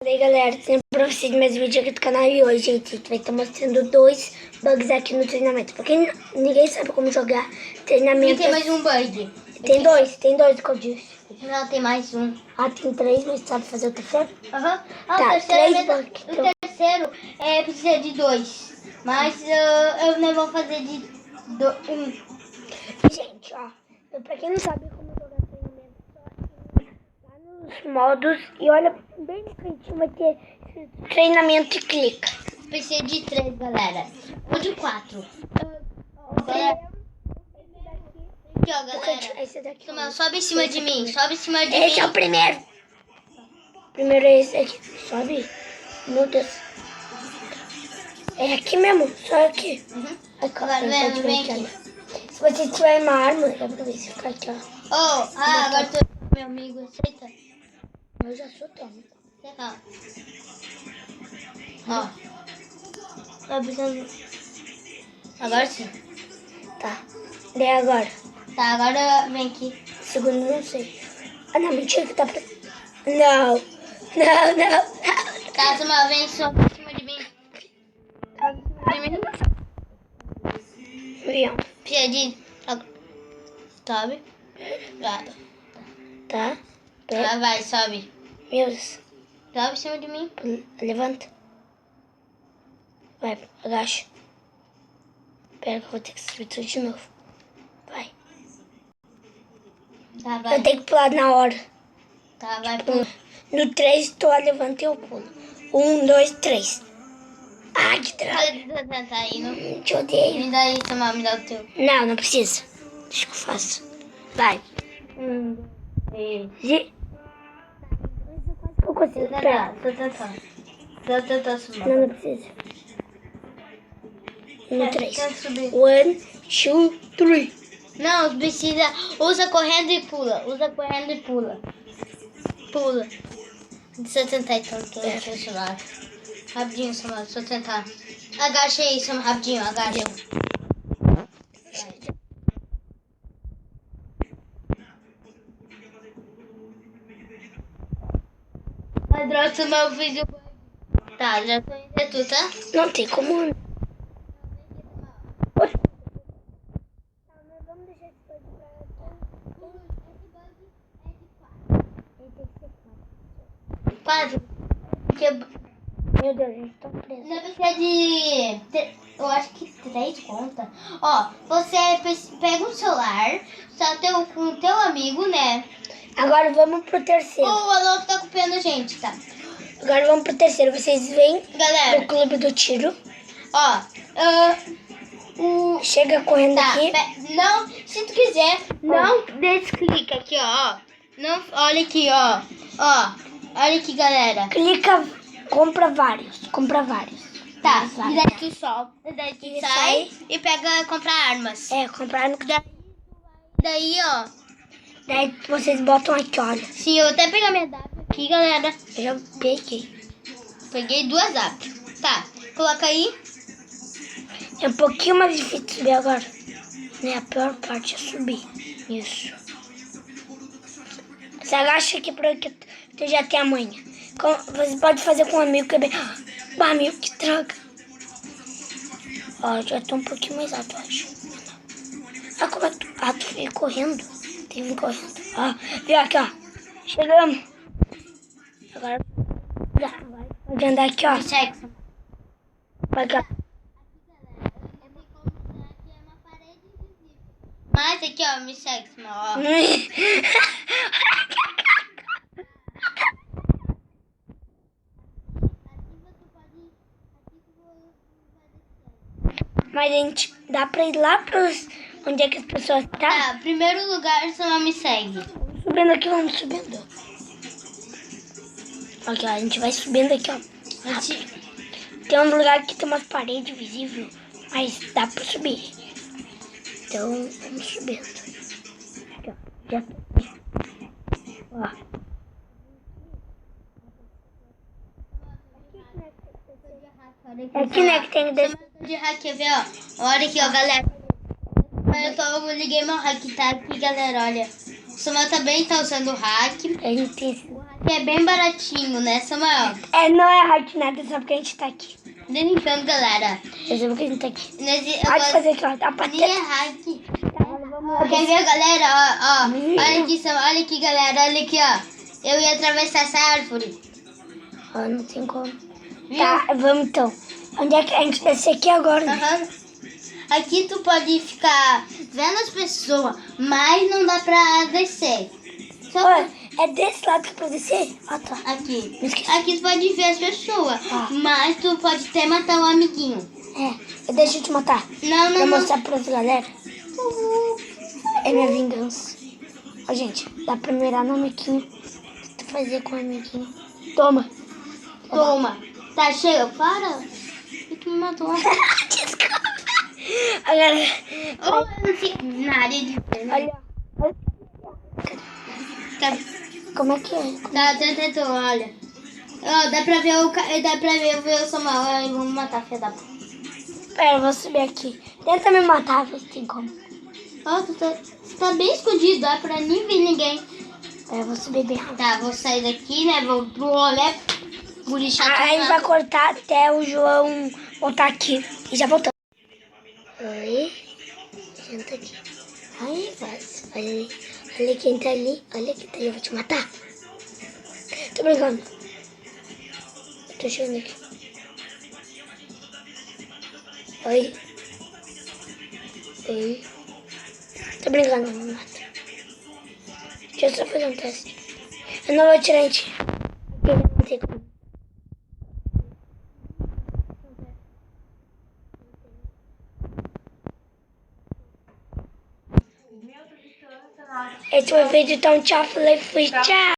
E aí galera, sempre pra vocês mais um vídeo aqui do canal e hoje, gente, a gente vai estar mostrando dois bugs aqui no treinamento. Pra quem ninguém sabe como jogar treinamento. E tem mais um bug. Tem dois que eu disse. Não, tem mais um. Ah, tem três, mas sabe fazer o terceiro? Aham. Ah, Tá, o terceiro, três bugs. o terceiro precisa de dois. Mas eu não vou fazer de um. Gente, ó, pra quem não sabe como jogar treinamento, só aqui lá nos modos e olha bem no cantinho vai ter treinamento e clica. Precisa de 3, galera. Ou de 4. Aqui, ó, galera. Esse daqui. Toma, sobe em cima de mim. Sobe em cima de Esse mim. é o primeiro. Primeiro é esse aqui. Sobe. Meu Deus. É aqui mesmo. Só aqui. Agora vem aqui. Se você tiver uma arma, dá pra ver se ficar aqui, ó. Agora tu é meu amigo. Aceita? Eu já sou teu amigo. Legal. Ó. Tá precisando. Agora sim. Tá. Daí agora. Tá, agora vem aqui. Segundo, não sei. Ah, não. Mentira que tá pra... Não. Tá, Samuel, vem só em cima de mim. Sobe em cima de mim. Viu? Precisa de... Sobe. Tá. Tá, vai, sobe. Meu Deus. Sobe em cima de mim. Levanta. Vai, agacha. Pera que eu vou ter que subir tudo de novo. Vai. Tá, vai. Eu tenho que pular na hora. Tá, vai. No 3, tu levanta e eu pulo. 1, 2, 3. Ah, que droga. Tá indo. Te odeio. Me dá aí, Samuel, me dá o teu. Não precisa. Deixa que eu faço. Vai. Eu consigo. Pera. Tô tentando, Samuel. Não precisa. No 3. Quero subir. 1, 2, 3. Não, precisa. Usa correndo e pula. Usa correndo e pula. Pula. Deixa eu tentar então, que eu vou celular. Rapidinho, Samuel, deixa eu tentar. Agacha aí, Samuel, rapidinho, agacha. Vai. Droga, Samuel, fiz o... Tá, já tô indo. É tu, tá? Não tem como. Vamos deixar esse bug pra... 4. Meu Deus, eles estão presos. Não precisa de... Eu acho que 3 conta. Ó, você pega um celular, só com o teu amigo, né? Agora vamos pro terceiro. O Alô tá copiando a gente, tá? Agora vamos pro terceiro. Vocês vêm Galera, no clube do tiro. ó, Chega correndo tá, aqui. não, se tu quiser, não desclica aqui, ó. Não, olha aqui, ó. Ó, olha aqui, galera. Clica, compra vários. Tá, Vários. e daí tu solta, daí tu E sai sai. e pega comprar armas. Comprar no... Daí, ó. Daí vocês botam aqui, olha. Sim, eu até pegar minha DAP aqui, galera. Eu já peguei. Peguei 2 DAP. Tá, coloca aí. É um pouquinho mais difícil subir agora. Né? A pior parte é subir. Isso. Você agacha aqui pra que tu já tem a manha. Você pode fazer com um amigo que é bem... Ah, amigo, que droga. Ó, já tô um pouquinho mais alto, eu acho. Ah, como é que tu... Ah, tu veio correndo. Tem que vir correndo. Ó, viu aqui, ó. Chegamos. Agora... Pode andar aqui, ó. Sexo. Vai cá. Mas aqui, ó, me segue, ó. Mas a gente dá pra ir lá pros... Onde é que as pessoas tá? Tá, primeiro lugar, você não me segue. Subindo aqui, vamos subindo. Aqui, ó, a gente vai subindo aqui, ó. Tem um lugar que tem umas paredes visíveis, mas dá pra subir. Então, vamos subindo. Aqui, ó. Já tô. Ó. Aqui, né, que tem que descer. De hack, quer ver, ó? Olha aqui, ó, galera. Eu liguei meu hack, tá aqui, galera, olha. O Samuel também tá usando o hack. A gente tem... O hack que é bem baratinho, né, Samuel? Não é hack nada, só porque a gente tá aqui. Brincando, galera. Eu sei porque a gente tá aqui. Nesse, Pode fazer aqui, ó. Dá pra nem é ter. hack. Vamos lá. Quer ver, galera? Ó. Olha aqui, olha aqui, galera. Olha aqui, ó. Eu ia atravessar essa árvore. Ó, não tem como. Viu? Tá, vamos então. Onde é que a gente desce aqui agora? Né? Aham. Aqui tu pode ficar vendo as pessoas, mas não dá pra descer. Só Ó, é desse lado que pode descer? Ah, tá. aqui. Esqueci. Aqui tu pode ver as pessoas, Ah. mas tu pode até matar um amiguinho. Deixa eu te matar. Não, Pra não, não. mostrar pras galera. É minha vingança. Ó, gente, dá pra mirar no amiguinho. O que tu fazer com o amiguinho? Toma. Toma. Tá cheio? Para. E tu me matou. Desculpa. Agora, Oh, eu não sei nada de... olha. Tá, Como é que é? tá, tentou, olha. Ó, dá pra ver o Samuel. Ai, vamos matar, filha da puta. Pera, eu vou subir aqui. Tenta me matar, ver se tem como. Ó, tu tá bem escondido, dá pra nem ver ninguém. Pera, eu vou subir bem rápido. Tá, vou sair daqui, né? Vou pro rolê. Vou lixar A gente vai cortar até o João voltar aqui. E já voltamos. Oi. Senta aqui. Ai, Vaz. Olha ali. Olha quem tá ali. Olha quem tá ali. Eu vou te matar. Tô brincando. Tô chegando aqui. Oi. Oi. Tô brincando, não me mata. Deixa eu só fazer um teste. Eu não vou tirar em ti. Porque não tem como. Esse foi o vídeo, então tchau, falei, fui, tchau.